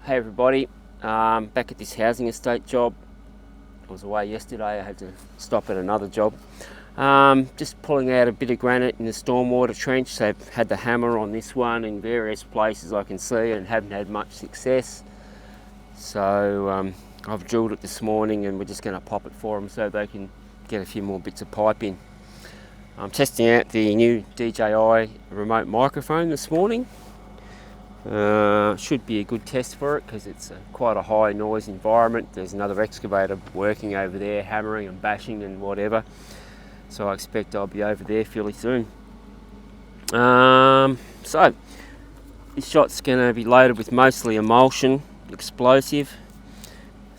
Hey everybody, back at this housing estate job. I was away yesterday, I had to stop at another job. Just pulling out a bit of granite in the stormwater trench. So I've had the hammer on this one in various places I can see and haven't had much success. So I've drilled it this morning and we're just going to pop it for them so they can get a few more bits of pipe in. I'm testing out the new DJI remote microphone this morning. Should be a good test for it because it's quite a high noise environment. There's another excavator working over there, hammering and bashing and whatever. So I expect I'll be over there fairly soon. So this shot's going to be loaded with mostly emulsion, explosive,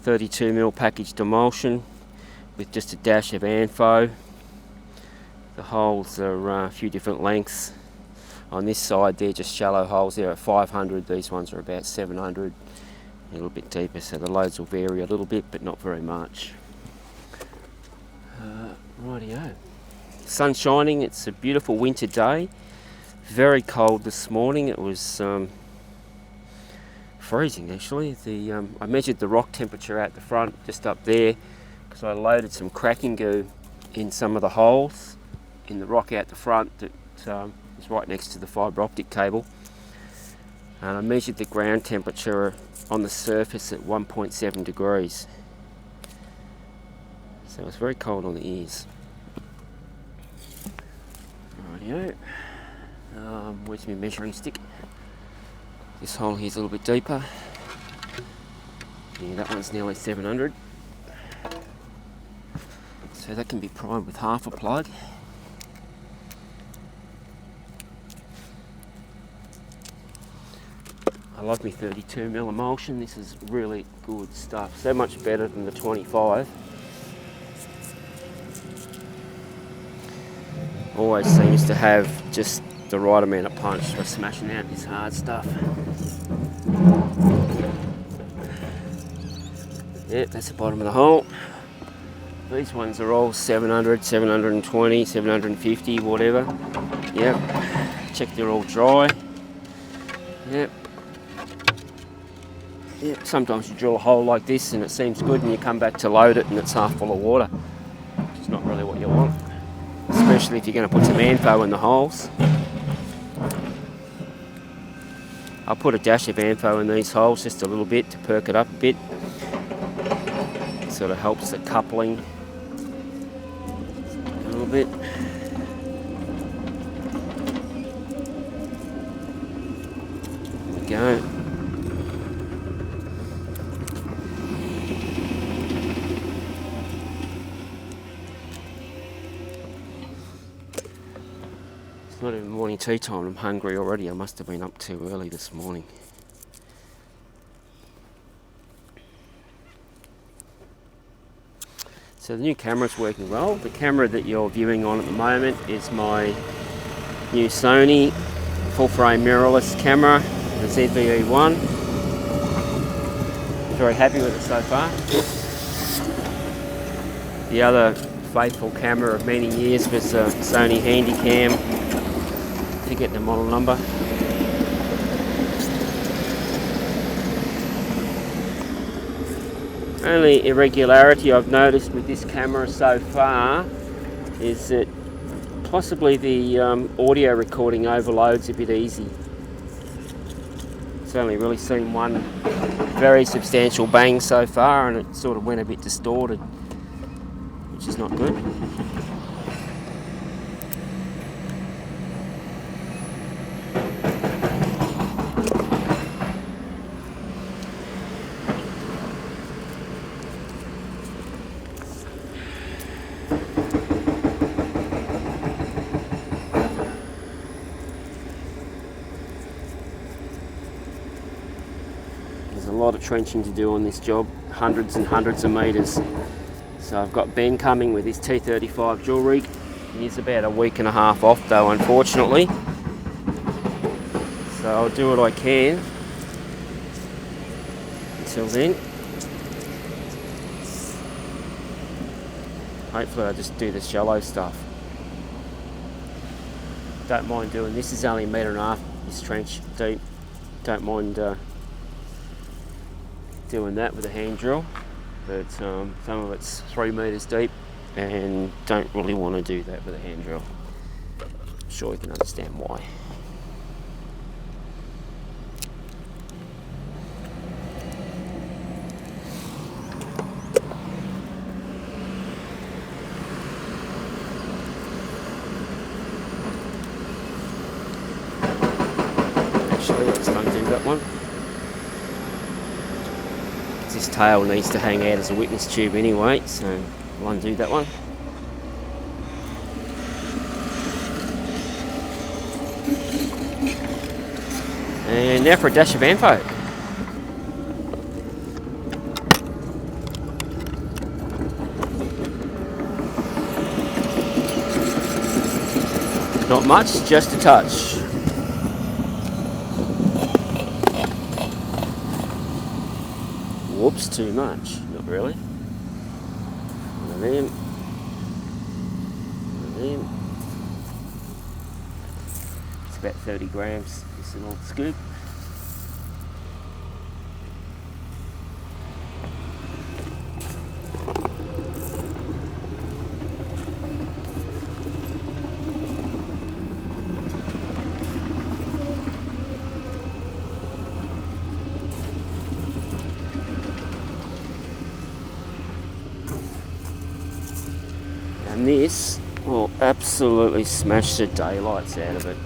32mm package Demolition with just a dash of Anfo. The holes are a few different lengths. On this side they're just shallow holes. They're at 500, these ones are about 700, a little bit deeper, so the loads will vary a little bit but not very much. Rightio. Sun shining, it's a beautiful winter day. Very cold this morning, it was freezing actually. I measured the rock temperature out the front, just up there, because I loaded some cracking goo in some of the holes in the rock out the front that is right next to the fibre optic cable, and I measured the ground temperature on the surface at 1.7 degrees, so it was very cold on the ears. Rightio. Where's my measuring stick? This hole here's a little bit deeper. Yeah, that one's nearly 700, so that can be primed with half a plug. I love my 32mm emulsion. This is really good stuff, so much better than the 25. Always seems to have just the right amount of punch for smashing out this hard stuff. Yep, that's the bottom of the hole. These ones are all 700, 720, 750, whatever. Yep, check they're all dry. Yep. Yep, sometimes you drill a hole like this and it seems good and you come back to load it and it's half full of water, which is not really what you want, especially if you're going to put some Anfo in the holes. I'll put a dash of Anfo in these holes, just a little bit to perk it up a bit. It sort of helps the coupling a little bit. There we go. It's not even morning tea time, I'm hungry already. I must have been up too early this morning. So the new camera's working well. The camera that you're viewing on at the moment is my new Sony full frame mirrorless camera, the ZVE1. Very happy with it so far. The other faithful camera of many years was a Sony Handycam. Forget the model number. Only irregularity I've noticed with this camera so far is that possibly the audio recording overloads a bit easy. It's only really seen one very substantial bang so far and it sort of went a bit distorted, which is not good. There's a lot of trenching to do on this job, hundreds and hundreds of metres. So I've got Ben coming with his T35 drill rig. He's about a week and a half off though, unfortunately. So I'll do what I can until then. Hopefully I'll just do the shallow stuff. Don't mind doing this. Is only 1.5 meters this trench deep. Don't mind doing that with a hand drill, but some of it's 3 meters deep and don't really want to do that with a hand drill. I'm sure you can understand why. Actually, let's undo that one. This tail needs to hang out as a witness tube anyway, so we'll undo that one. And now for a dash of Ampo. Not much, just a touch. Whoops, too much. Not really. One of them. One of them. It's about 30 grams, this little scoop. And this will absolutely smash the daylights out of it.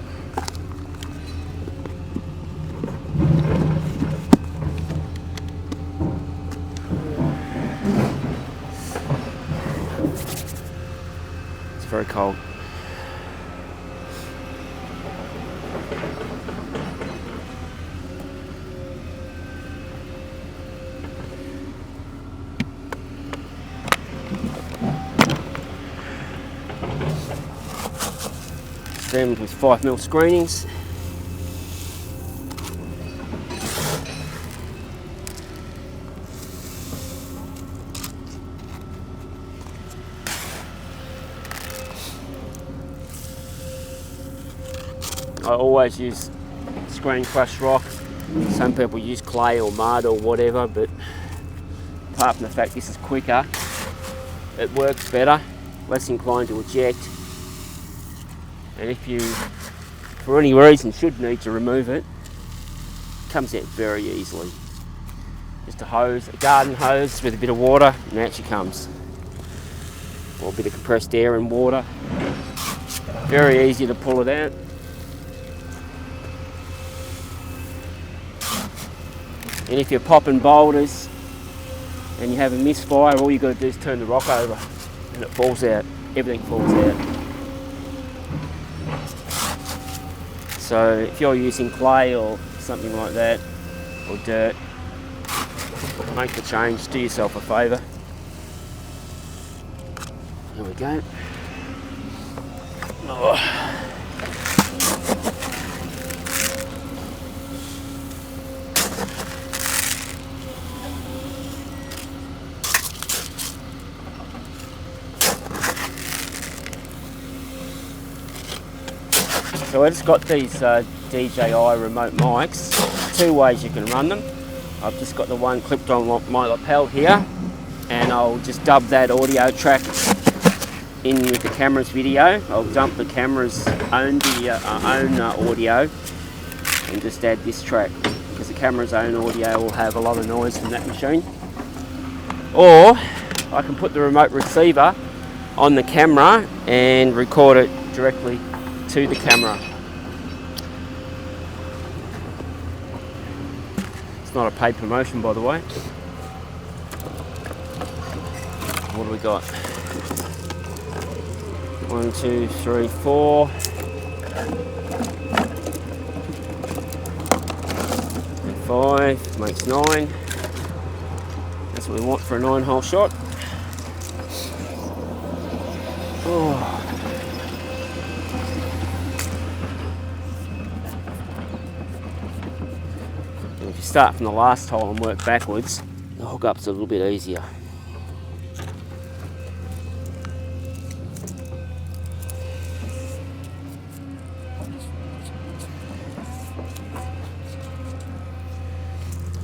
It's very cold. Stemmed with 5mm screenings. I always use screen crushed rock. Some people use clay or mud or whatever, but apart from the fact this is quicker, it works better, less inclined to eject. And if you, for any reason, should need to remove it, it comes out very easily. Just a hose, a garden hose with a bit of water, and out she comes. Or a bit of compressed air and water. Very easy to pull it out. And if you're popping boulders and you have a misfire, all you've got to do is turn the rock over and it falls out. Everything falls out. So if you're using clay or something like that, or dirt, make the change, do yourself a favour. There we go. Oh. So I just got these DJI remote mics. 2 ways you can run them. I've just got the one clipped on my lapel here, and I'll just dub that audio track in with the camera's video. I'll dump the camera's own video, audio, and just add this track, because the camera's own audio will have a lot of noise from that machine. Or I can put the remote receiver on the camera and record it directly to the camera. It's not a paid promotion, by the way. What do we got? 1, 2, 3, 4. 5 makes 9. That's what we want for a 9-hole shot. Oh. If you start from the last hole and work backwards, the hook up's a little bit easier.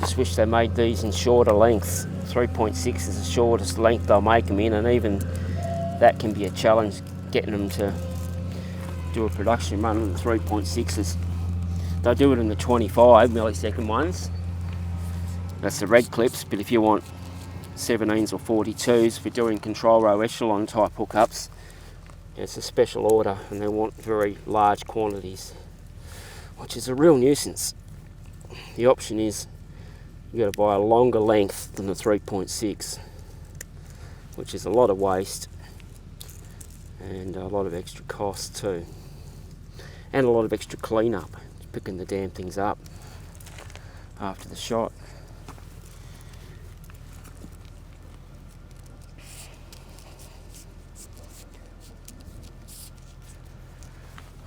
Just wish they made these in shorter lengths. 3.6 is the shortest length they'll make them in, and even that can be a challenge, getting them to do a production run on the 3.6s. They'll do it in the 25 millisecond ones. That's the red clips, but if you want 17s or 42s for doing control row echelon type hookups, it's a special order and they want very large quantities, which is a real nuisance. The option is you got to buy a longer length than the 3.6, which is a lot of waste and a lot of extra cost too, and a lot of extra cleanup, picking the damn things up after the shot.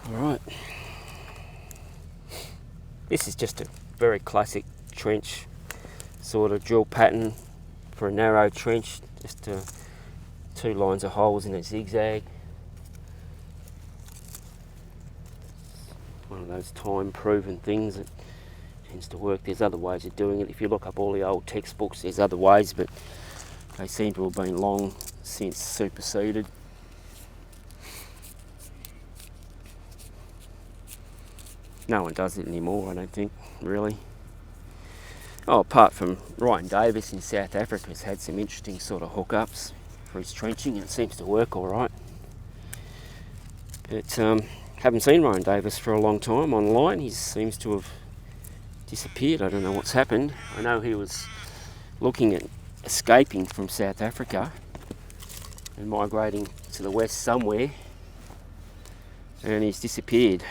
Alright, this is just a very classic trench sort of drill pattern for a narrow trench, just 2 lines of holes in a zigzag. One of those time proven things that tends to work. There's other ways of doing it. If you look up all the old textbooks, there's other ways, but they seem to have been long since superseded. No one does it anymore, I don't think, really. Oh, apart from Ryan Davis in South Africa has had some interesting sort of hookups for his trenching, and it seems to work all right. But haven't seen Ryan Davis for a long time online. He seems to have disappeared. I don't know what's happened. I know he was looking at escaping from South Africa and migrating to the west somewhere, and he's disappeared.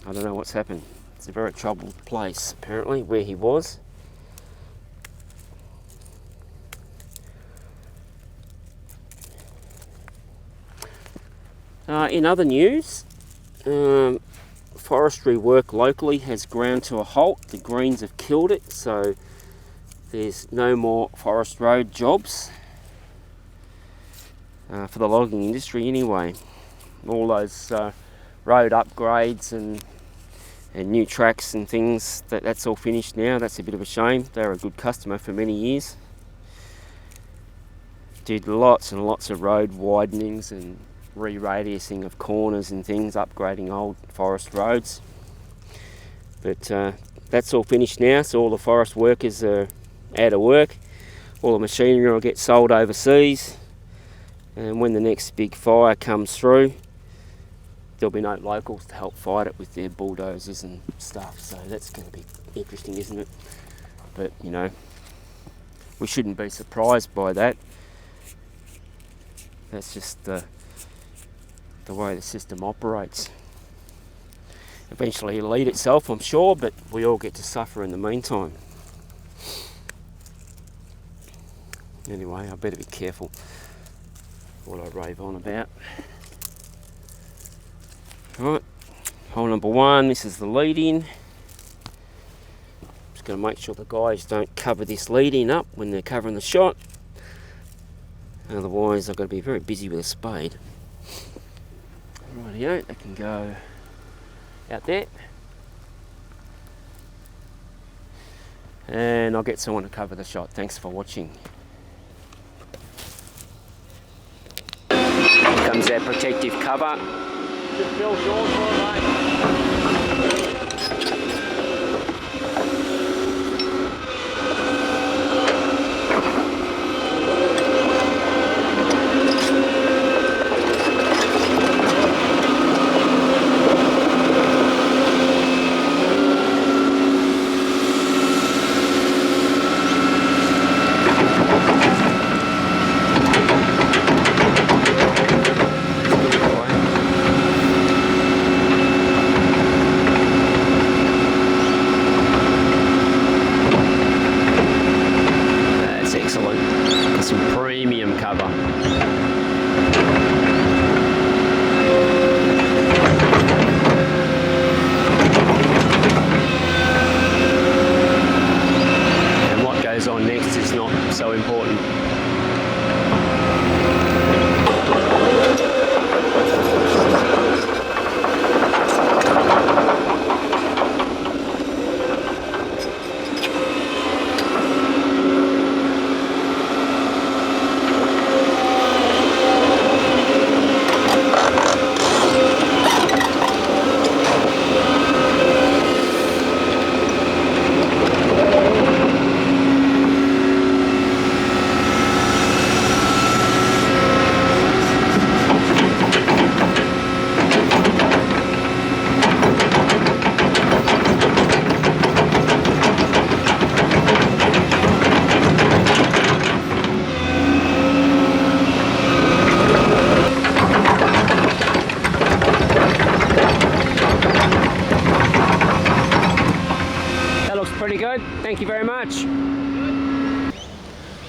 I don't know what's happened. It's a very troubled place, apparently, where he was. In other news, forestry work locally has ground to a halt. The Greens have killed it, so there's no more forest road jobs for the logging industry anyway. All those road upgrades and new tracks and things, that's all finished now. That's a bit of a shame. They were a good customer for many years. Did lots and lots of road widenings and re-radiusing of corners and things, upgrading old forest roads. But that's all finished now, so all the forest workers are out of work. All the machinery will get sold overseas, and when the next big fire comes through, there'll be no locals to help fight it with their bulldozers and stuff, so that's going to be interesting, isn't it? But, you know, we shouldn't be surprised by that. That's just the way the system operates. Eventually it'll eat itself, I'm sure, but we all get to suffer in the meantime. Anyway, I better be careful what I rave on about. Right, hole number 1, this is the lead-in. Just going to make sure the guys don't cover this lead-in up when they're covering the shot. Otherwise I've got to be very busy with a spade. Rightio, they can go out there. And I'll get someone to cover the shot. Thanks for watching. Here comes our protective cover. Just build yours for it, mate. Pretty good. Thank you very much.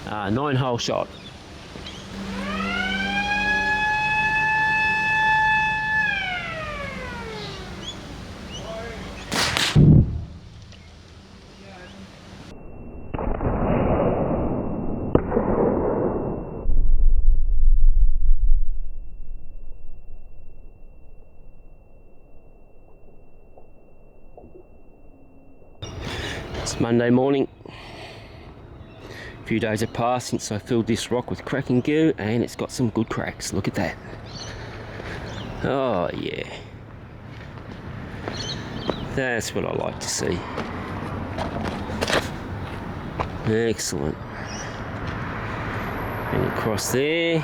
9-hole shot. It's Monday morning. A few days have passed since I filled this rock with cracking goo, and it's got some good cracks. Look at that. Oh yeah. That's what I like to see. Excellent. And across there.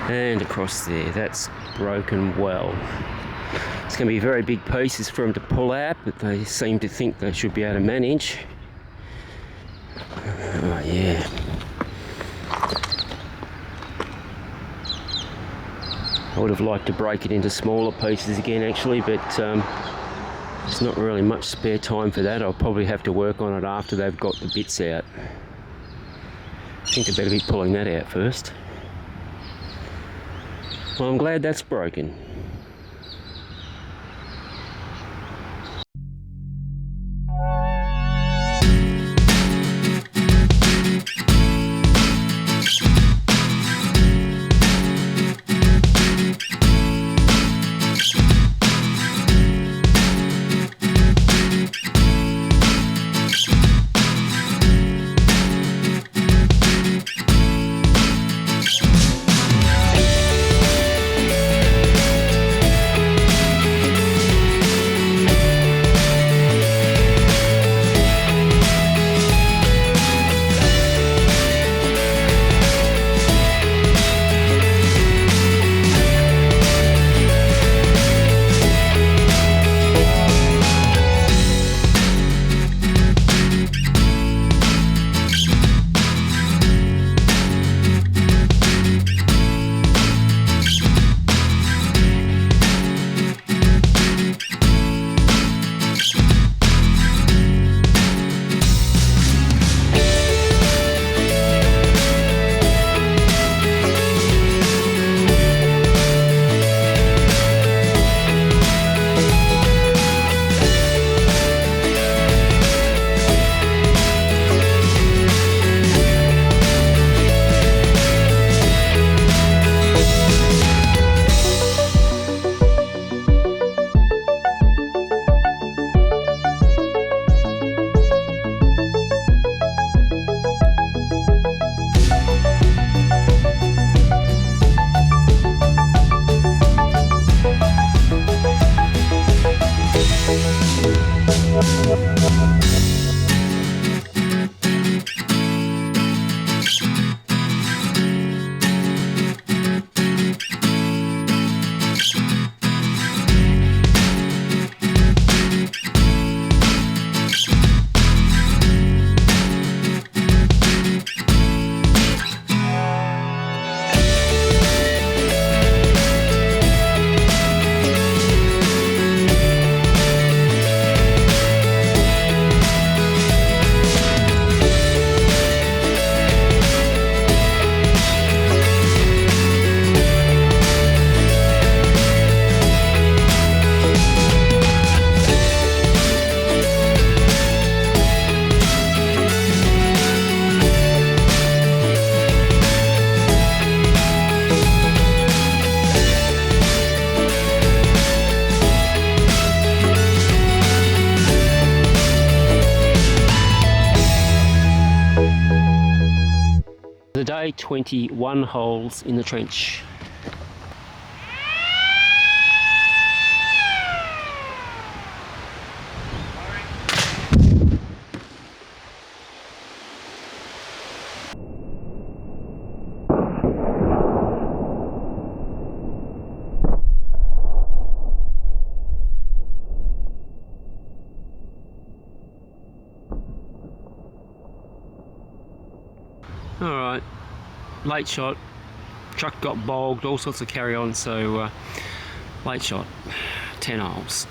And across there. That's broken well. It's going to be very big pieces for them to pull out, but they seem to think they should be able to manage. Oh yeah. I would have liked to break it into smaller pieces again actually, but there's not really much spare time for that. I'll probably have to work on it after they've got the bits out. I think I better be pulling that out first. Well, I'm glad that's broken. Today 21 holes in the trench. Alright, late shot, truck got bogged, all sorts of carry on, so late shot, 10 holes.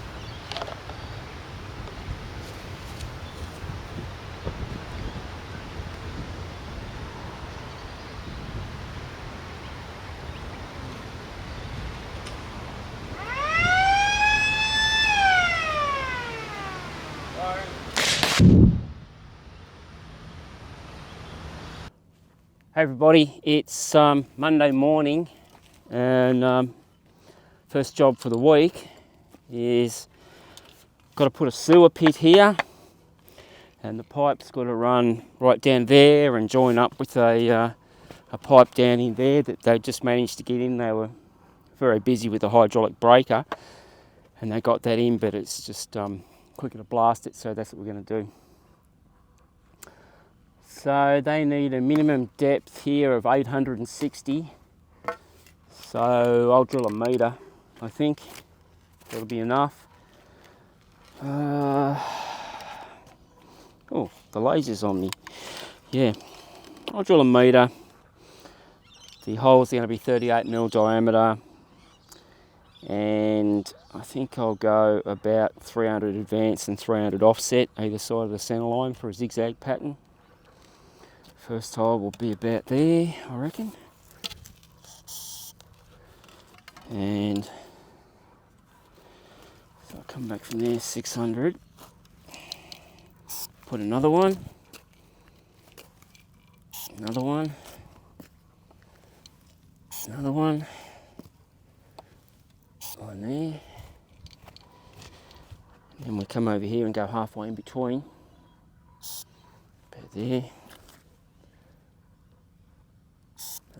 Hey everybody, it's Monday morning, and first job for the week is got to put a sewer pit here, and the pipe's got to run right down there and join up with a pipe down in there that they just managed to get in. They were very busy with the hydraulic breaker and they got that in, but it's just quicker to blast it, so that's what we're going to do. So they need a minimum depth here of 860. So I'll drill a metre, I think. That'll be enough. Oh, the laser's on me. Yeah, I'll drill a metre. The hole's going to be 38mm diameter. And I think I'll go about 300 advance and 300 offset either side of the centre line for a zigzag pattern. First hole will be about there, I reckon. And so I'll come back from there, 600. Put another one. Another one. Another one. One there. And then we come over here and go halfway in between. About there.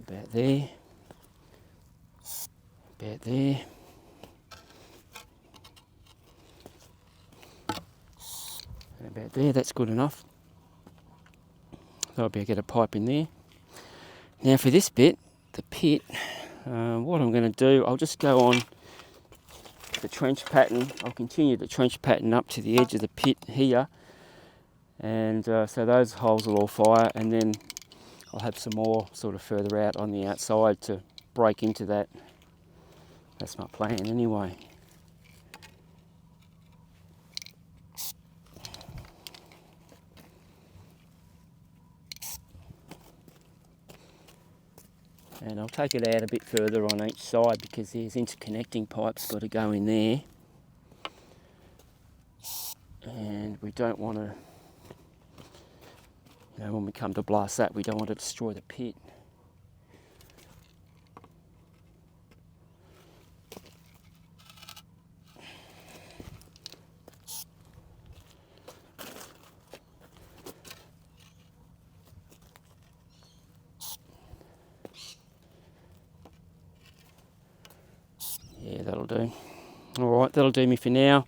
About there. About there. And about there, that's good enough. That'll be able to get a pipe in there. Now for this bit, the pit, what I'm going to do, I'll just go on the trench pattern. I'll continue the trench pattern up to the edge of the pit here, and so those holes will all fire, and then I'll have some more sort of further out on the outside to break into that. That's my plan anyway. And I'll take it out a bit further on each side because there's interconnecting pipes got to go in there. And we don't want to, you know, when we come to blast that, we don't want to destroy the pit. Yeah, that'll do. Alright, that'll do me for now.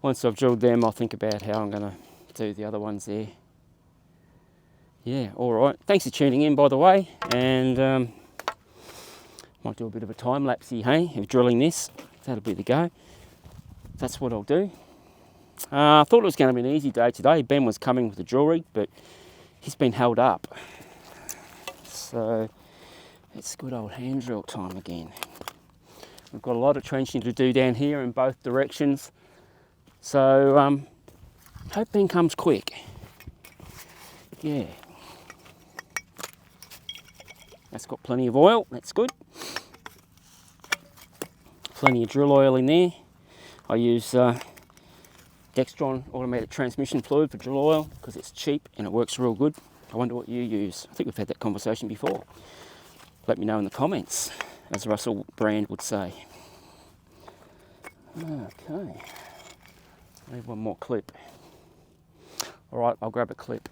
Once I've drilled them, I'll think about how I'm going to do the other ones there. Yeah, alright. Thanks for tuning in, by the way. And might do a bit of a time lapse here, hey, of drilling this. That'll be the go. That's what I'll do. I thought it was going to be an easy day today. Ben was coming with the drill rig, but he's been held up. So it's good old hand drill time again. We've got a lot of trenching to do down here in both directions. So hope Ben comes quick. Yeah. That's got plenty of oil, that's good. Plenty of drill oil in there. I use Dextron automated transmission fluid for drill oil because it's cheap and it works real good. I wonder what you use. I think we've had that conversation before. Let me know in the comments, as Russell Brand would say. Okay. I need one more clip. Alright, I'll grab a clip.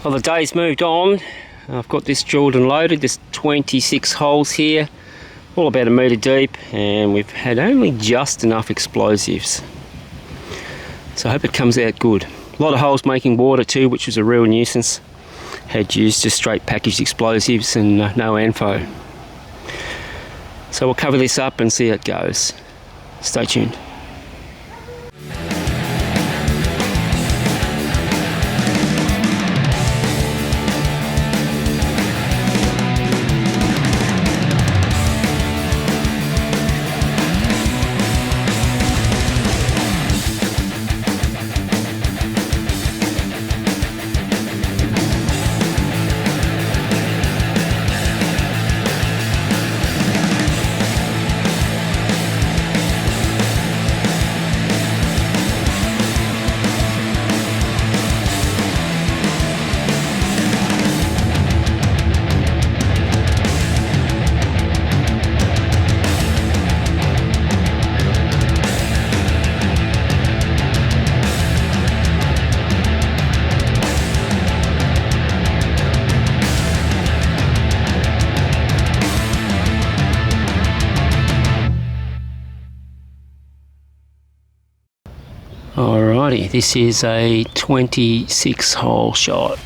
Well, the day's moved on. I've got this drilled and loaded. There's 26 holes here, all about 1 metre deep, and we've had only just enough explosives. So I hope it comes out good. A lot of holes making water too, which was a real nuisance. Had used just straight packaged explosives and no ANFO. So we'll cover this up and see how it goes. Stay tuned. Alrighty, this is a 26 hole shot.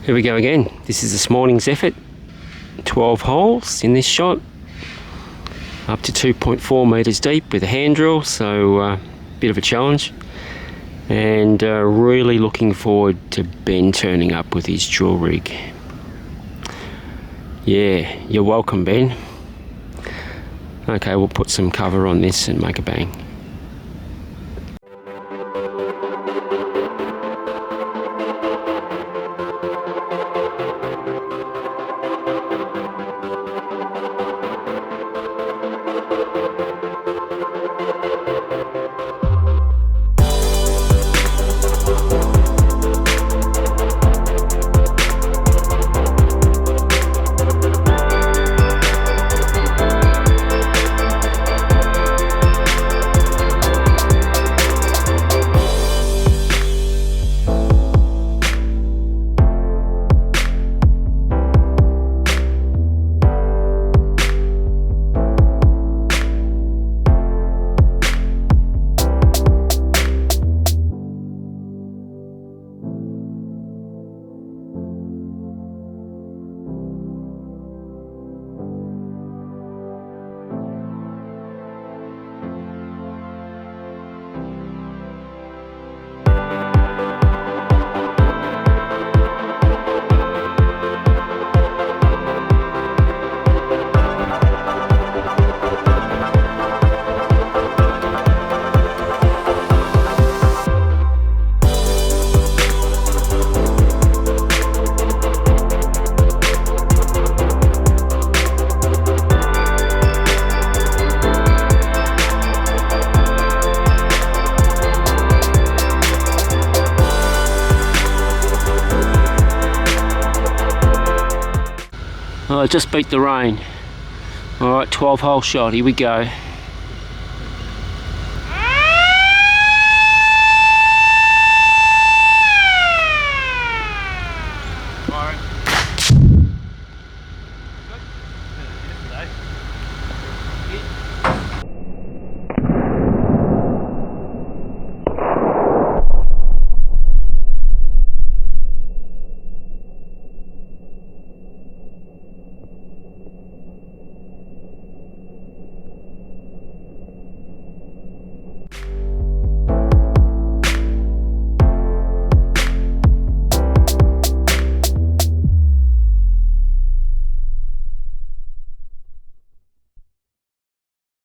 Here we go again. This is this morning's effort. 12 holes in this shot, up to 2.4 metres deep with a hand drill, so bit of a challenge, and really looking forward to Ben turning up with his drill rig. Yeah, you're welcome, Ben. Okay, we'll put some cover on this and make a bang. Oh, I just beat the rain. Alright, 12 hole shot, here we go.